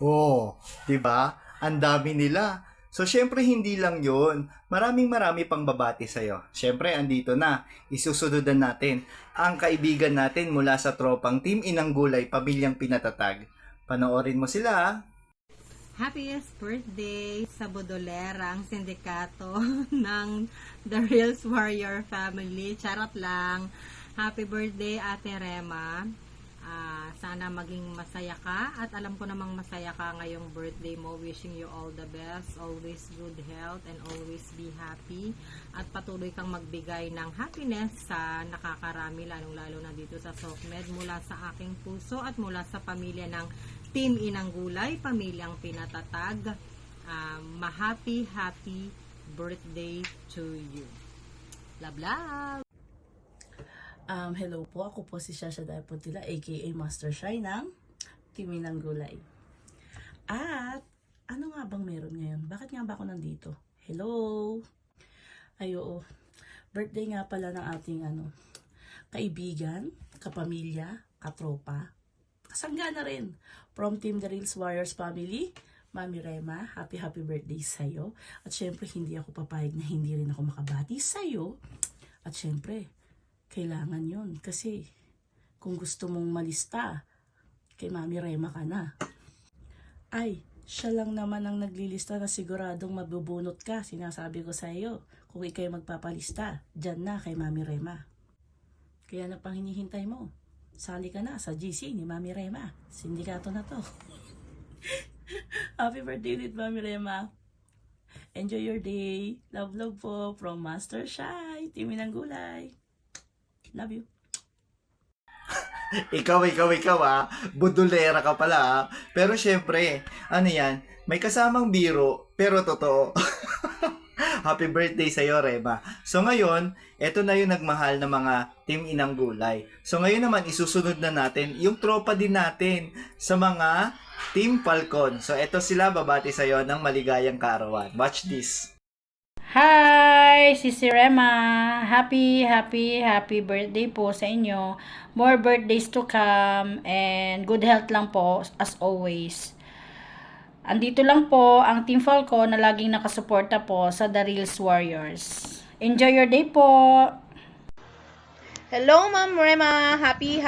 Oh, 'di ba? Ang dami nila. So, syempre hindi lang 'yon. Marami pang babati sa'yo. Syempre, andito na. Isusunod natin ang kaibigan natin mula sa tropang Team Inang Gulay, Pamilyang Pinatatag. Panoorin mo sila, ha? Happiest birthday sa Bodolerang Sindikato ng The Reels Warrior Family. Charot lang. Happy birthday, Ate Rema. Sana maging masaya ka at alam ko namang masaya ka ngayong birthday mo. Wishing you all the best, always good health and always be happy at patuloy kang magbigay ng happiness sa nakakarami, lalong-lalo na dito sa SOCMED, mula sa aking puso at mula sa pamilya ng Team Inang Gulay, Pamilyang Pinatatag. Happy birthday to you. Love, love! Hello po, ako po si Shasha Daipotila, aka Master Shy ng Timinang Gulay. At ano nga bang meron ngayon? Bakit nga ba ako nandito? Hello! Ayo, birthday nga pala ng ating kaibigan, kapamilya, katropa, kasangga na rin. From Team The Reels Warriors Family, Mami Rema, happy birthday sa'yo. At syempre, hindi ako papayag na hindi rin ako makabati sa'yo. At syempre, kailangan yun. Kasi, kung gusto mong malista, kay Mami Rema ka na. Ay, siya lang naman ang naglilista na siguradong mabubunot ka. Sinasabi ko sa iyo, kung ikay magpapalista, dyan na kay Mami Rema. Kaya na pang hinihintay mo. Sali ka na sa GC ni Mami Rema. Sindikato na to. Happy birthday ulit, Mami Rema. Enjoy your day. Love po from Master Shy, Timinang Gulay. Love you. Ikaw, ha? Budulera ka pala, ha? Pero syempre, ano yan? May kasamang biro, pero totoo. Happy birthday sa'yo, Rema. So ngayon, eto na yung nagmahal na mga Team Inang Gulay. So ngayon naman, isusunod na natin yung tropa din natin sa mga Team Falcon. So eto sila, babati sa'yo ng maligayang kaarawan. Watch this. Hi, Sisi Rema. Happy birthday po sa inyo. More birthdays to come and good health lang po as always. Andito lang po ang Team Falcon na laging nakasuporta po sa The Reels Warriors. Enjoy your day po! Hello, Ma'am Rema. Happy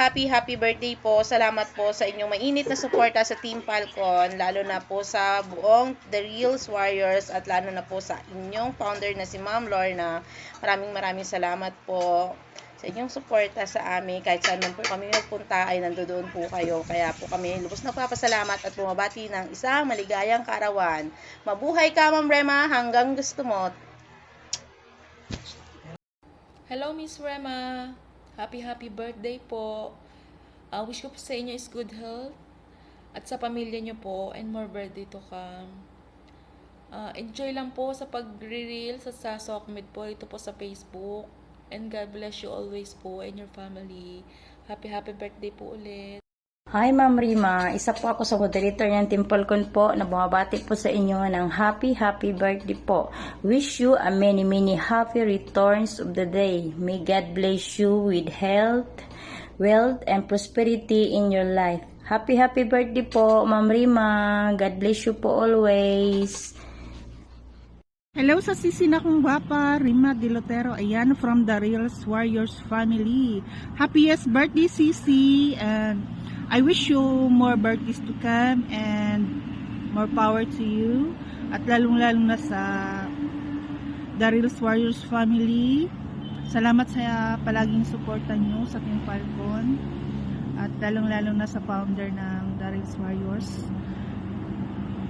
birthday po. Salamat po sa inyong mainit na suporta sa Team Falcon, lalo na po sa buong The Reels Warriors at lalo na po sa inyong founder na si Ma'am Lorna. Maraming salamat po sa inyong suporta sa amin. Kahit saan man po kami nagpunta ay nandoon po kayo. Kaya po kami lubos na papasalamat at bumabati ng isang maligayang kaarawan. Mabuhay ka, Ma'am Rema, hanggang gusto mo. Hello, Miss Rema. Happy birthday po. Wish ko po sa inyo is good health at sa pamilya nyo po and more birthday to come. Enjoy lang po sa pag-reel sa SOCMED po. Ito po sa Facebook. And God bless you always po and your family. Happy birthday po ulit. Hi Ma'am Rima, isa po ako sa moderator ng Team Falcon po na bumabati po sa inyo ng happy birthday po. Wish you a many happy returns of the day. May God bless you with health, wealth, and prosperity in your life. Happy birthday po Ma'am Rima. God bless you po always. Hello sa sisi na kong gwapa, Rima Dilotero, ayan, from The Reels Warriors Family. Happiest birthday, Sisi, and I wish you more birthdays to come and more power to you. At lalong-lalong na sa The Reels Warriors Family. Salamat sa palaging suporta nyo sa Team Falcon. At lalong-lalong na sa founder ng The Reels Warriors,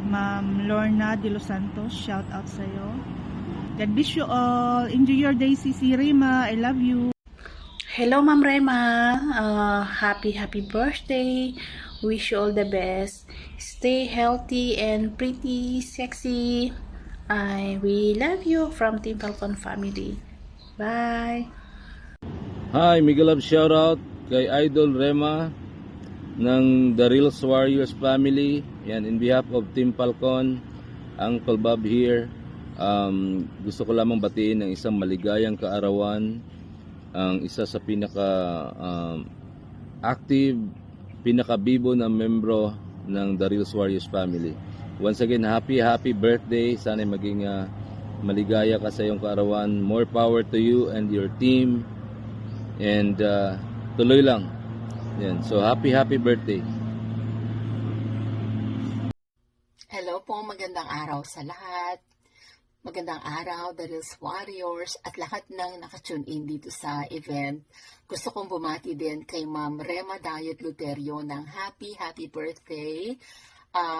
Ma'am Lorna De Los Santos. Shout out sa iyo. God bless you all. Enjoy your day, Sisi Rima. I love you. Hello, Ma'am Rema. Happy birthday. Wish you all the best. Stay healthy and pretty sexy. We love you from Team Falcon family. Bye. Hi, mega love shoutout kay Idol Rema ng The Reels Warriors family. Yan, in behalf of Team Falcon, Uncle Bob here. Gusto ko lamang batiin ng isang maligayang kaarawan ang isa sa pinaka active, pinaka bibo na membro ng The Real Warriors family. Once again, happy birthday. Sana maging maligaya ka sa iyong kaarawan. More power to you and your team. And tuloy lang. Yan. So happy birthday. Hello po, magandang araw sa lahat. Magandang araw, The Real Warriors at lahat ng nakatune in dito sa event. Gusto kong bumati din kay Ma'am Rema Dayot Luterio ng happy birthday.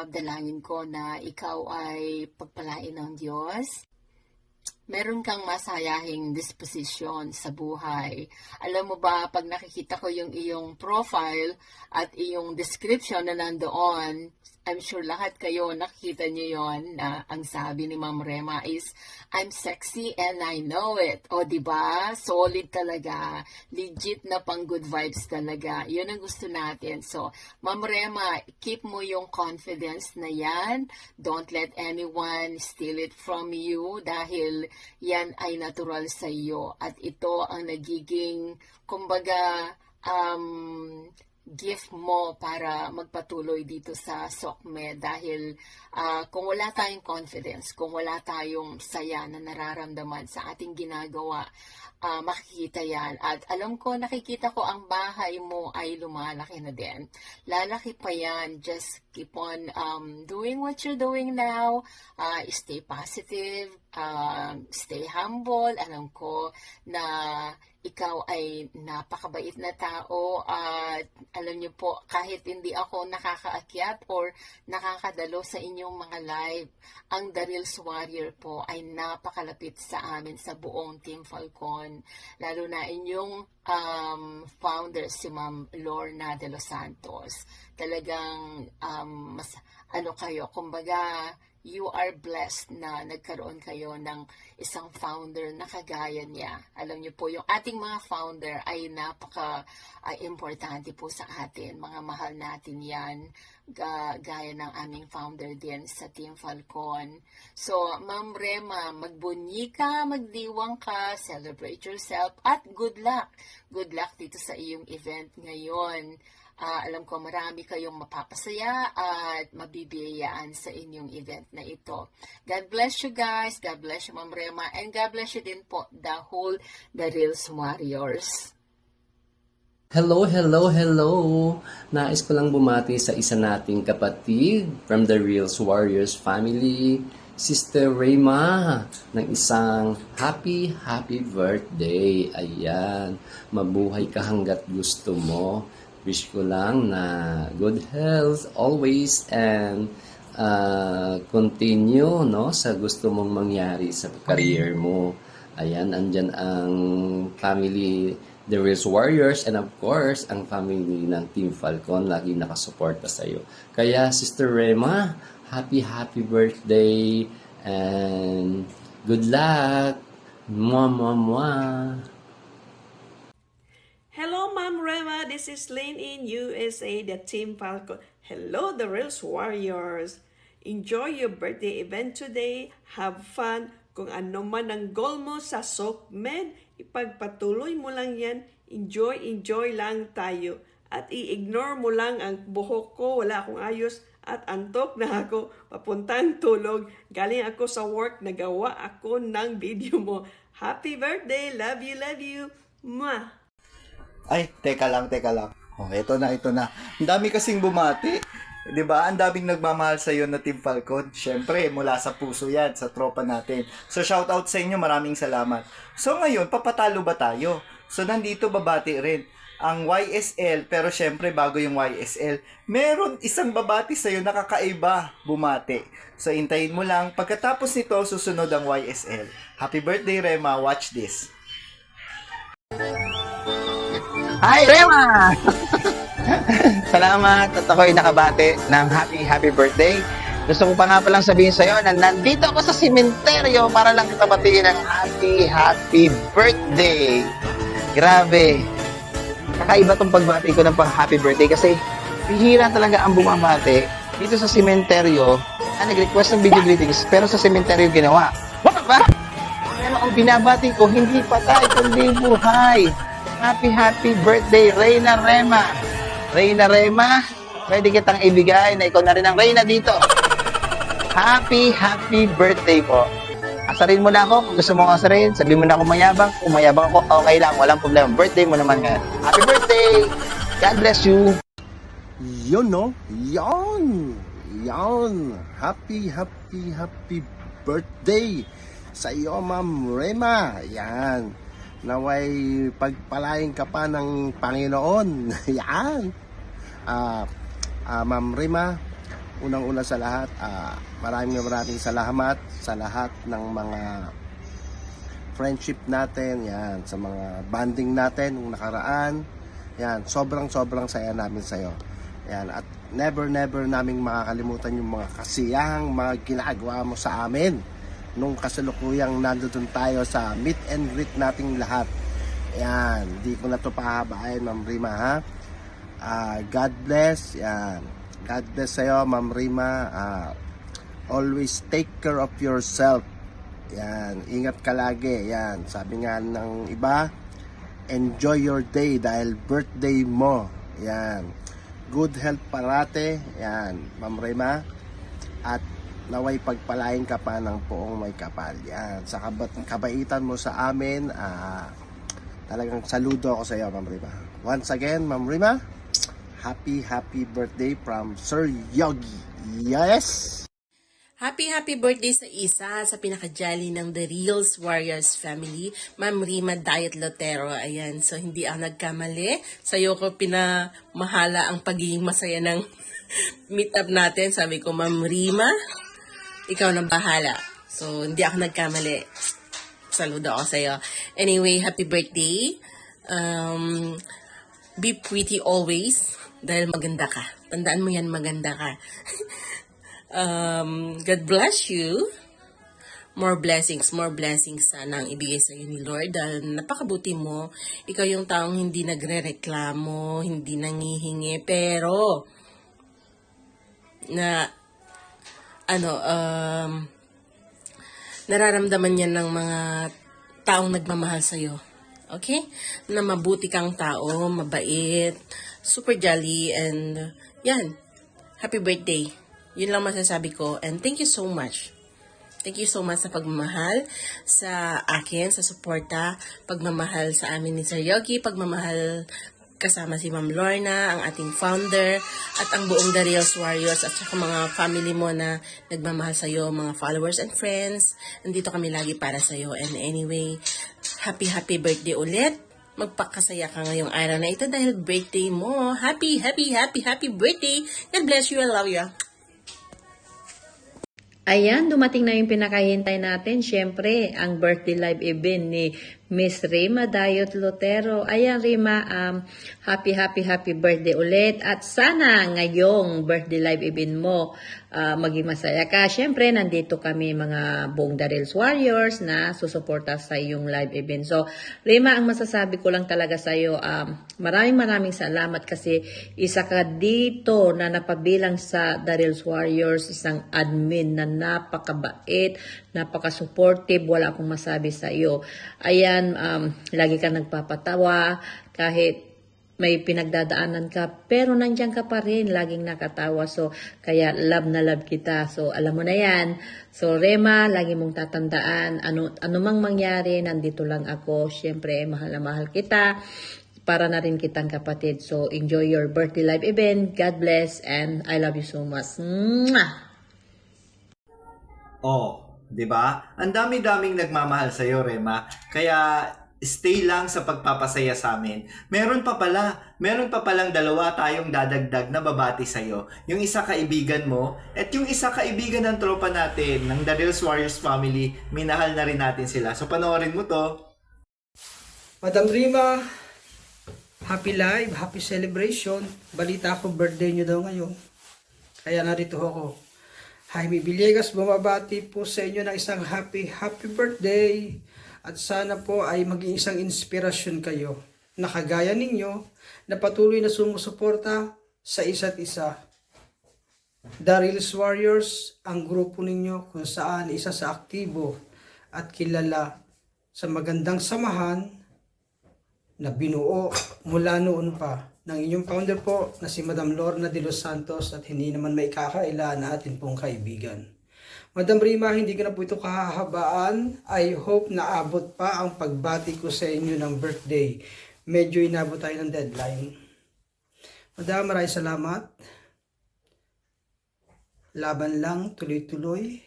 Dalangin ko na ikaw ay pagpalain ng Diyos. Meron kang masayahing disposisyon sa buhay. Alam mo ba, pag nakikita ko yung iyong profile at iyong description na nandoon, I'm sure lahat kayo nakikita niyo yon na ang sabi ni Ma'am Rema is, I'm sexy and I know it. O diba? Solid talaga. Legit na pang good vibes talaga. Yun ang gusto natin. So, Ma'am Rema, keep mo yung confidence na yan. Don't let anyone steal it from you dahil yan ay natural sa iyo. At ito ang nagiging, kumbaga, gift mo para magpatuloy dito sa SOCMED dahil kung wala tayong confidence, kung wala tayong saya na nararamdaman sa ating ginagawa, makikita yan. At alam ko, nakikita ko ang bahay mo ay lumalaki na din. Lalaki pa yan. Just keep on doing what you're doing now. Stay positive. Stay humble. Alam ko na ikaw ay napakabait na tao at alam niyo po, kahit hindi ako nakakaakyat or nakakadalo sa inyong mga live, ang The Real Warrior po ay napakalapit sa amin sa buong Team Falcon. Lalo na inyong founder, si Ma'am Lorna de los Santos. Talagang mas ano kayo, kumbaga, you are blessed na nagkaroon kayo ng isang founder na kagaya niya. Alam niyo po, yung ating mga founder ay napaka-importante po sa atin. Mga mahal natin yan, gaya ng aming founder din sa Team Falcon. So, Ma'am Rema, magbunyi ka, magdiwang ka, celebrate yourself, at good luck. Good luck dito sa iyong event ngayon. Alam ko marami kayong mapapasaya at mabibiyayaan sa inyong event na ito. God bless you guys. God bless you, Ma'am Rema. And God bless you din po, the whole The Real Warriors. Hello! Nais ko lang bumati sa isa nating kapatid from The Real Warriors family, Sister Rema, ng isang happy birthday. Ayan, mabuhay ka hanggat gusto mo. Wish ko lang na good health always and continue sa gusto mong mangyari sa career mo. Ayan, andyan ang family The Real Warriors and of course, ang family ng Team Falcon lagi nakasuporta sa iyo. Kaya Sister Rema, happy birthday and good luck. Mwah. Hello, Ma'am Rema. This is Lynn in USA, the Team Falcon. Hello, The Real Warriors. Enjoy your birthday event today. Have fun. Kung ano man ang goal mo sa SOCMED, ipagpatuloy mo lang yan. Enjoy lang tayo. At i-ignore mo lang ang buhok ko. Wala akong ayos at antok na ako. Papuntang tulog. Galing ako sa work. Nagawa ako ng video mo. Happy birthday. Love you. Mwah. Ay, teka lang. Oh, ito na. Ang dami kasing bumati. 'Di ba? Ang daming nagmamahal sa iyo na Team Falcon. Syempre, mula sa puso 'yan, sa tropa natin. So shout out sa inyo, maraming salamat. So ngayon, papatalo ba tayo? So nandito babati rin ang YSL, pero syempre bago yung YSL, meron isang babati sa iyo na kakaiba bumati. So hintayin mo lang, pagkatapos nito susunod ang YSL. Happy birthday, Rema. Watch this. Hi, Rema! Salamat at ako'y nakabati ng happy birthday. Gusto ko pa nga palang sabihin sa'yo na nandito ako sa sementeryo para lang kita batiin ng happy birthday. Grabe. Kakaiba tong pagbati ko ng happy birthday kasi bihira talaga ang bumabati dito sa sementeryo. Nag-request ng video greetings pero sa sementeryo ginawa. What ba? Pero ang binabati ko hindi patay kundi buhay. Happy birthday, Reyna Rema. Reyna Rema, pwede kitang ibigay na ikaw na rin ang reyna dito. Happy birthday po. Asarin mo na ako kung gusto mo asarin. Sabihin mo na ako mayabang. Kung mayabang ako, okay lang. Walang problema. Birthday mo naman ngayon. Happy birthday! God bless you! Yun, no? Yon! Yon! Happy birthday sa iyo, Ma'am Rema. Yan. Naway pagpalain ka pa ng Panginoon. Yan. Ma'am Rema, unang-una sa lahat, maraming salamat sa lahat ng mga friendship natin, yan, sa mga banding natin nung nakaraan. Yan, sobrang saya namin sa iyo. Yan, at never naming makakalimutan yung mga kasiyahang mga ginagawa mo sa amin nung kasalukuyang nandoon tayo sa meet and greet nating lahat. Yan, di ko na to pahabain, Ma'am Rima, ha? God bless. Yan. God bless sa'yo, Ma'am Rima. Always take care of yourself. Yan. Ingat ka lagi. Yan. Sabi nga ng iba, enjoy your day dahil birthday mo. Yan. Good health parate. Yan. Ma'am Rima. At naway pagpalain ka pa ng poong may kapal. Yan. Sa kabaitan mo sa amin, talagang saludo ako sa iyo, Ma'am Rima. Once again, Ma'am Rima, happy birthday from Sir Yogi. Yes! Happy birthday sa isa sa pinaka-jolly ng The Reels Warriors family, Ma'am Rima Diet Lotero. Ayan, so hindi ako nagkamali. Sa'yo ko pinamahala ang pagiging masaya ng meet up natin. Sabi ko, Ma'am Rima, ikaw na bahala. So, hindi ako nagkamali. Saludo ako sa'yo. Anyway, happy birthday. Be pretty always. Dahil maganda ka. Tandaan mo yan, maganda ka. God bless you. More blessings sana ang ibigay sa iyo ni Lord. Dahil napakabuti mo. Ikaw yung taong hindi nagre-reklamo, hindi nangihingi, pero nararamdaman yan ng mga taong nagmamahal sa iyo. Okay? Na mabuti kang tao, mabait, super jolly, and yan. Happy birthday. Yun lang masasabi ko. And thank you so much. Thank you so much sa pagmamahal sa akin, sa suporta, pagmamahal sa amin ni Sir Yogi, pagmamahal kasama si Ma'am Lorna, ang ating founder, at ang buong The Reels Warriors, at saka mga family mo na nagmamahal sa iyo, mga followers and friends. Nandito kami lagi para sa iyo. And anyway, happy birthday ulit. Magpakasaya ka ngayong araw na ito dahil birthday mo. Happy birthday. God bless you. I love you. Ayan, dumating na yung pinakahintay natin. Siyempre, ang birthday live event ni Miss Rima Diet Lotero. Ayan, Rima, happy birthday ulit. At sana ngayong birthday live event mo, maging masaya ka. Siyempre, nandito kami mga buong The Reels Warriors na susuporta sa iyong live event. So, Rima, ang masasabi ko lang talaga sa iyo, maraming salamat kasi isa ka dito na napabilang sa The Reels Warriors, isang admin na napakabait, napaka-supportive, wala akong masabi sa iyo. Ayan, lagi ka nagpapatawa, kahit may pinagdadaanan ka, pero nandiyan ka pa rin, laging nakatawa. So, kaya love na love kita. So, alam mo na yan. So, Rema, lagi mong tatandaan, ano mang mangyari, nandito lang ako. Siyempre, mahal na mahal kita. Para na rin kitang kapatid. So, enjoy your birthday live event. God bless, and I love you so much. Mwah! Oh, 'di ba? Ang dami-daming nagmamahal sa iyo, Rema. Kaya stay lang sa pagpapasaya sa amin. Meron pa palang dalawa tayong dadagdag na babati sa iyo. Yung isa kaibigan mo at yung isa kaibigan ng tropa natin ng The Reels Warriors family. Minahal na rin natin sila. So panoorin mo 'to. Madam Rima, happy live, happy celebration. Balita ko birthday niyo daw ngayon. Kaya narito ako. Jaime Villegas, bumabati po sa inyo ng isang happy birthday. At sana po ay maging isang inspirasyon kayo na kagaya ninyo na patuloy na sumusuporta sa isa't isa. The Reels Warriors, ang grupo ninyo kung saan isa sa aktibo at kilala sa magandang samahan na binuo mula noon pa ng inyong founder po na si Madam Lorna de los Santos at hindi naman may kakaila na atin pong kaibigan. Madam Rima, hindi ko na po ito kahahabaan. I hope na abot pa ang pagbati ko sa inyo ng birthday. Medyo inabot tayo ng deadline. Madam, maraming salamat. Laban lang, tuloy-tuloy.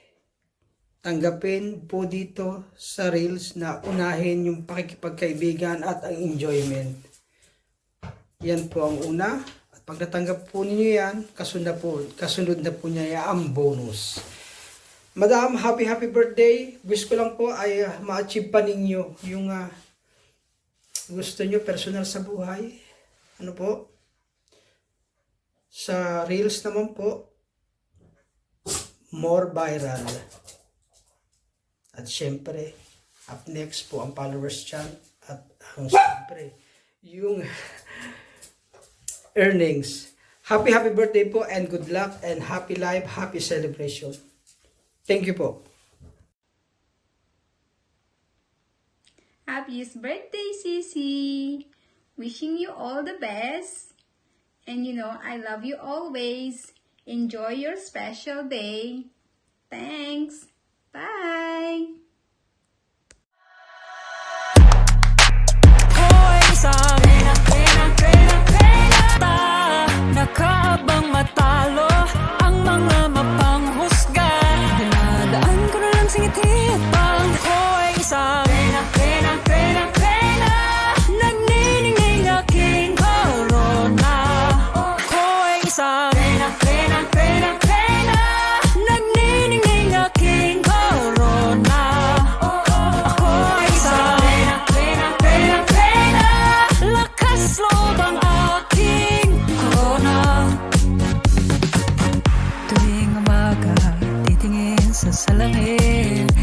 Tanggapin po dito sa Reels na unahin yung pakikipagkaibigan at ang enjoyment. Yan po ang una. At pag natanggap po ninyo yan, kasunod na po niya ang bonus. Madam, happy birthday. Wish ko lang po ay ma-achieve pa ninyo yung gusto nyo personal sa buhay. Ano po? Sa Reels naman po, more viral. At syempre, up next po ang followers chant at ang syempre, yung earnings. Happy birthday po and good luck and happy life, happy celebration. Thank you po. Happiest birthday, Sisi! Wishing you all the best. And you know, I love you always. Enjoy your special day. Thanks. Bye! Nakaabang matalo ang mga mapanghusga. Dinadaan ko na lang singit-hit pang ko'y isang nagniningning aking corona. Ko'y isang nagniningning aking corona. Ako'y isang lakas loob ang aking corona. Tuwing umaga, titingin sa salamin.